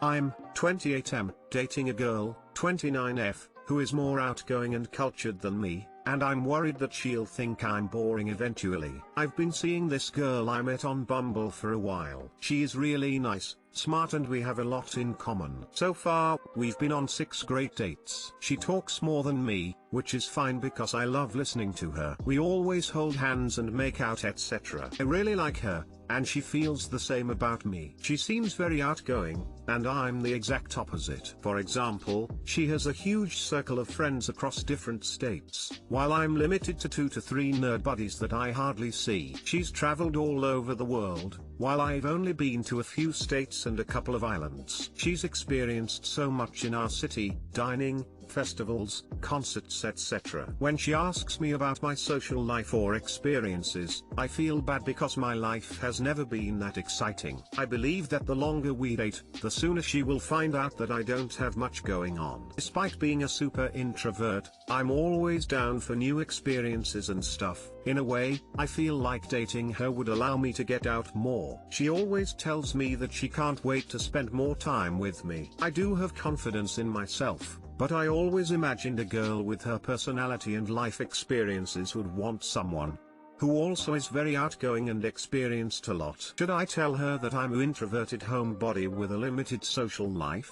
I'm 28M, dating a girl, 29F, who is more outgoing and cultured than me, and I'm worried that she'll think I'm boring eventually. I've been seeing this girl I met on Bumble for a while. She's really nice, smart, and we have a lot in common. So far, we've been on 6 great dates. She talks more than me, which is fine because I love listening to her. We always hold hands and make out, etc. I really like her, and she feels the same about me. She seems very outgoing, and I'm the exact opposite. For example, she has a huge circle of friends across different states, while I'm limited to 2 to 3 nerd buddies that I hardly see. She's traveled all over the world, while I've only been to a few states and a couple of islands. She's experienced so much in our city, dining, festivals, concerts, etc. When she asks me about my social life or experiences, I feel bad because my life has never been that exciting. I believe that the longer we date, the sooner she will find out that I don't have much going on. Despite being a super introvert, I'm always down for new experiences and stuff. In a way, I feel like dating her would allow me to get out more. She always tells me that she can't wait to spend more time with me. I do have confidence in myself, but I always imagined a girl with her personality and life experiences would want someone who also is very outgoing and experienced a lot. Should I tell her that I'm an introverted homebody with a limited social life?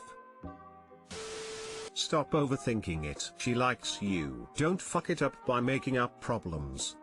Stop overthinking it. She likes you. Don't fuck it up by making up problems.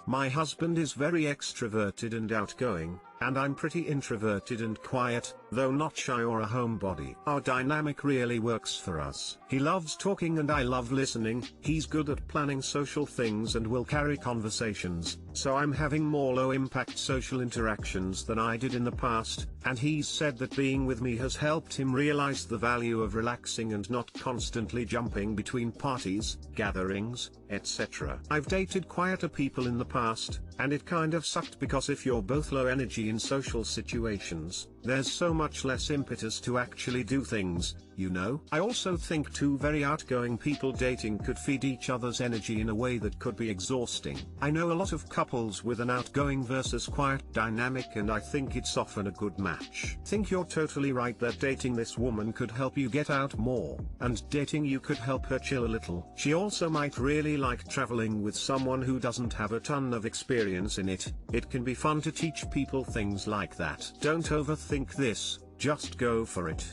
My husband is very extroverted and outgoing, and I'm pretty introverted and quiet, though not shy or a homebody. Our dynamic really works for us. He loves talking and I love listening. He's good at planning social things and will carry conversations, so I'm having more low-impact social interactions than I did in the past, and he's said that being with me has helped him realize the value of relaxing and not constantly jumping between parties, gatherings, etc. I've dated quieter people in the past, and it kind of sucked because if you're both low energy in social situations, there's so much less impetus to actually do things, you know? I also think 2 very outgoing people dating could feed each other's energy in a way that could be exhausting. I know a lot of couples with an outgoing versus quiet dynamic, and I think it's often a good match. Think you're totally right that dating this woman could help you get out more, and dating you could help her chill a little. She also might really like traveling with someone who doesn't have a ton of experience in it. It can be fun to teach people things like that. Don't overthink this, just go for it.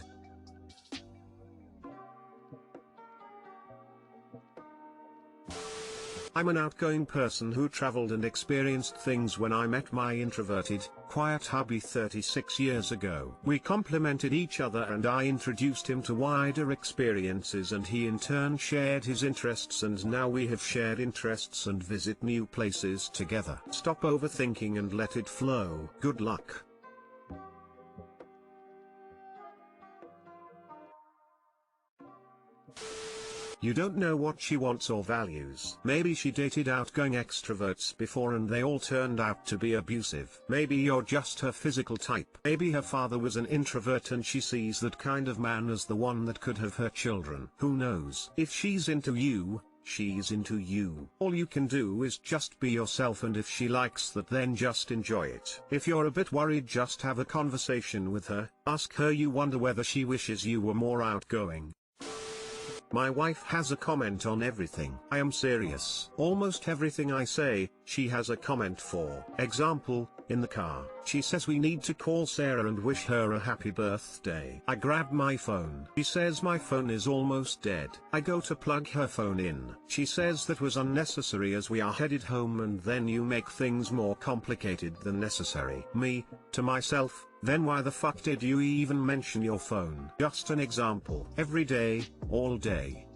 I'm an outgoing person who traveled and experienced things when I met my introverted, quiet hubby 36 years ago. We complemented each other and I introduced him to wider experiences and he in turn shared his interests, and now we have shared interests and visit new places together. Stop overthinking and let it flow. Good luck. You don't know what she wants or values. Maybe she dated outgoing extroverts before and they all turned out to be abusive. Maybe you're just her physical type. Maybe her father was an introvert and she sees that kind of man as the one that could have her children. Who knows? If she's into you, she's into you. All you can do is just be yourself, and if she likes that, then just enjoy it. If you're a bit worried, just have a conversation with her. Ask her you wonder whether she wishes you were more outgoing. My wife has a comment on everything. I am serious. Almost everything I say, she has a comment for. Example, in the car, she says we need to call Sarah and wish her a happy birthday. I grab my phone. She says my phone is almost dead. I go to plug her phone in. She says that was unnecessary as we are headed home, and then you make things more complicated than necessary. Me, to myself, then why the fuck did you even mention your phone? Just an example. Every day, all day.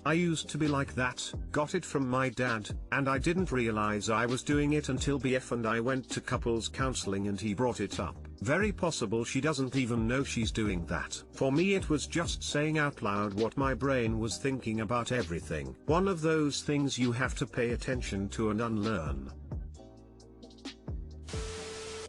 I used to be like that, got it from my dad, and I didn't realize I was doing it until BF and I went to couples counseling and he brought it up. Very possible she doesn't even know she's doing that. For me it was just saying out loud what my brain was thinking about everything. One of those things you have to pay attention to and unlearn.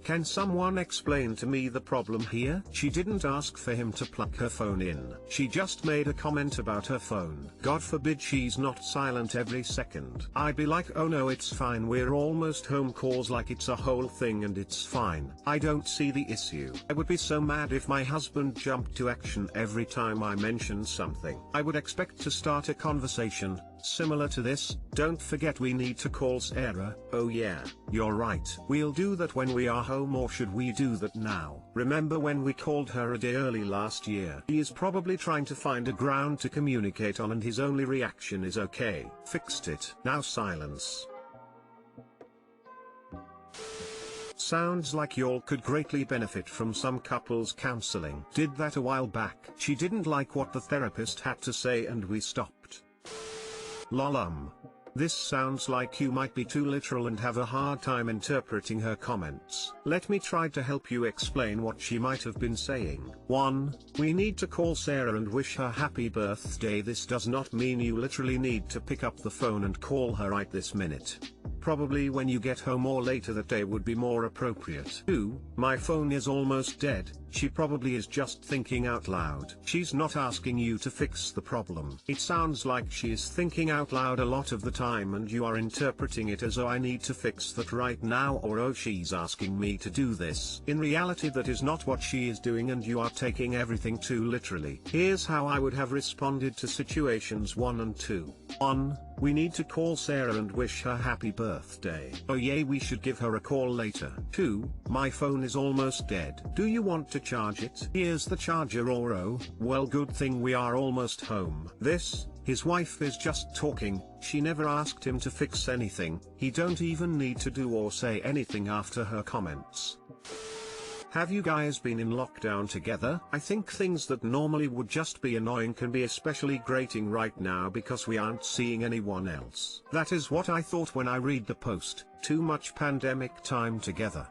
Can someone explain to me the problem here? She didn't ask for him to plug her phone in. She just made a comment about her phone. God forbid she's not silent every second. I'd be like, oh no, it's fine, we're almost home, calls like it's a whole thing and it's fine. I don't see the issue. I would be so mad if my husband jumped to action every time I mentioned something. I would expect to start a conversation similar to this. Don't forget we need to call Sarah. Oh yeah, you're right. We'll do that when we are home, or should we do that now? Remember when we called her a day early last year? He is probably trying to find a ground to communicate on and his only reaction is okay. Fixed it. Now silence. Sounds like y'all could greatly benefit from some couples counseling. Did that a while back. She didn't like what the therapist had to say and we stopped. Lol. This sounds like you might be too literal and have a hard time interpreting her comments. Let me try to help you explain what she might have been saying. 1. We need to call Sarah and wish her happy birthday. This does not mean you literally need to pick up the phone and call her right this minute. Probably when you get home or later that day would be more appropriate. 2. My phone is almost dead. She probably is just thinking out loud. She's not asking you to fix the problem. It sounds like she is thinking out loud a lot of the time and you are interpreting it as, oh, I need to fix that right now, or oh, she's asking me to do this. In reality, that is not what she is doing and you are taking everything too literally. Here's how I would have responded to situations 1 and 2. 1. We need to call Sarah and wish her happy birthday. Oh yay, we should give her a call later. 2. My phone is almost dead. Do you want to charge it? Here's the charger, or oh, well, good thing we are almost home. This, his wife is just talking, she never asked him to fix anything, he don't even need to do or say anything after her comments. Have you guys been in lockdown together? I think things that normally would just be annoying can be especially grating right now because we aren't seeing anyone else. That is what I thought when I read the post, too much pandemic time together.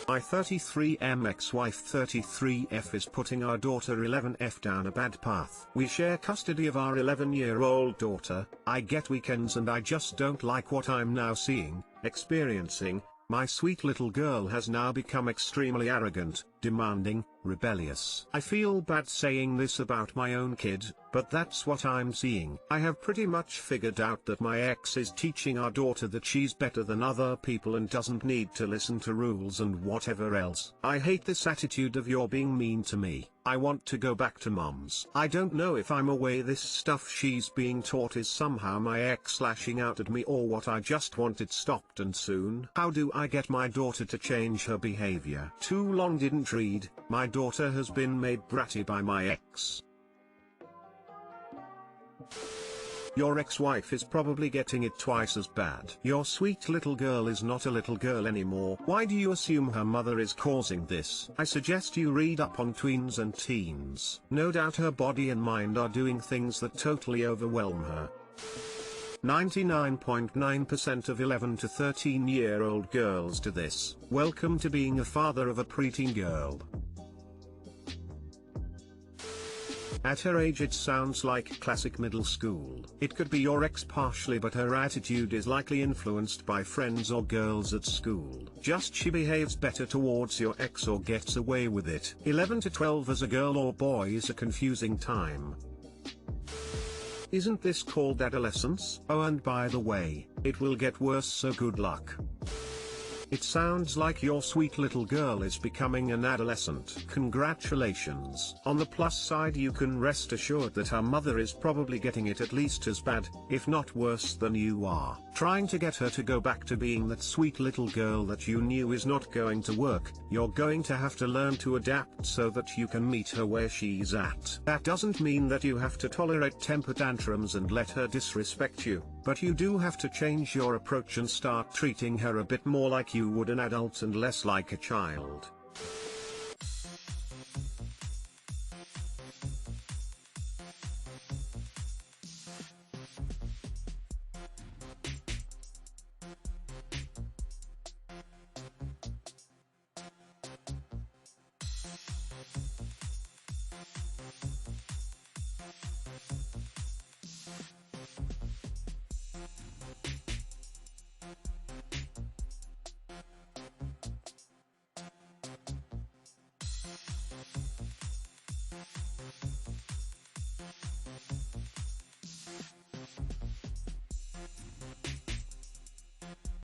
My 33M ex-wife 33F is putting our daughter 11F down a bad path. We share custody of our 11-year-old daughter. I get weekends and I just don't like what I'm now seeing, experiencing. My sweet little girl has now become extremely arrogant, demanding, rebellious. I feel bad saying this about my own kid, but that's what I'm seeing. I have pretty much figured out that my ex is teaching our daughter that she's better than other people and doesn't need to listen to rules and whatever else. I hate this attitude of you're being mean to me. I want to go back to mom's. I don't know if I'm away this stuff she's being taught is somehow my ex lashing out at me or what. I just want it stopped and soon. How do I get my daughter to change her behavior? Too long didn't read. My daughter has been made bratty by my ex. Your ex-wife is probably getting it twice as bad. Your sweet little girl is not a little girl anymore. Why do you assume her mother is causing this? I suggest you read up on tweens and teens. No doubt her body and mind are doing things that totally overwhelm her. 99.9% of 11 to 13-year-old girls do this. Welcome to being a father of a preteen girl. At her age it sounds like classic middle school. It could be your ex partially, but her attitude is likely influenced by friends or girls at school. Just she behaves better towards your ex or gets away with it. 11 to 12 as a girl or boy is a confusing time. Isn't this called adolescence? Oh, and by the way, it will get worse, so good luck. It sounds like your sweet little girl is becoming an adolescent. Congratulations. On the plus side, you can rest assured that her mother is probably getting it at least as bad, if not worse than you are. Trying to get her to go back to being that sweet little girl that you knew is not going to work. You're going to have to learn to adapt so that you can meet her where she's at. That doesn't mean that you have to tolerate temper tantrums and let her disrespect you, but you do have to change your approach and start treating her a bit more like you would an adult and less like a child.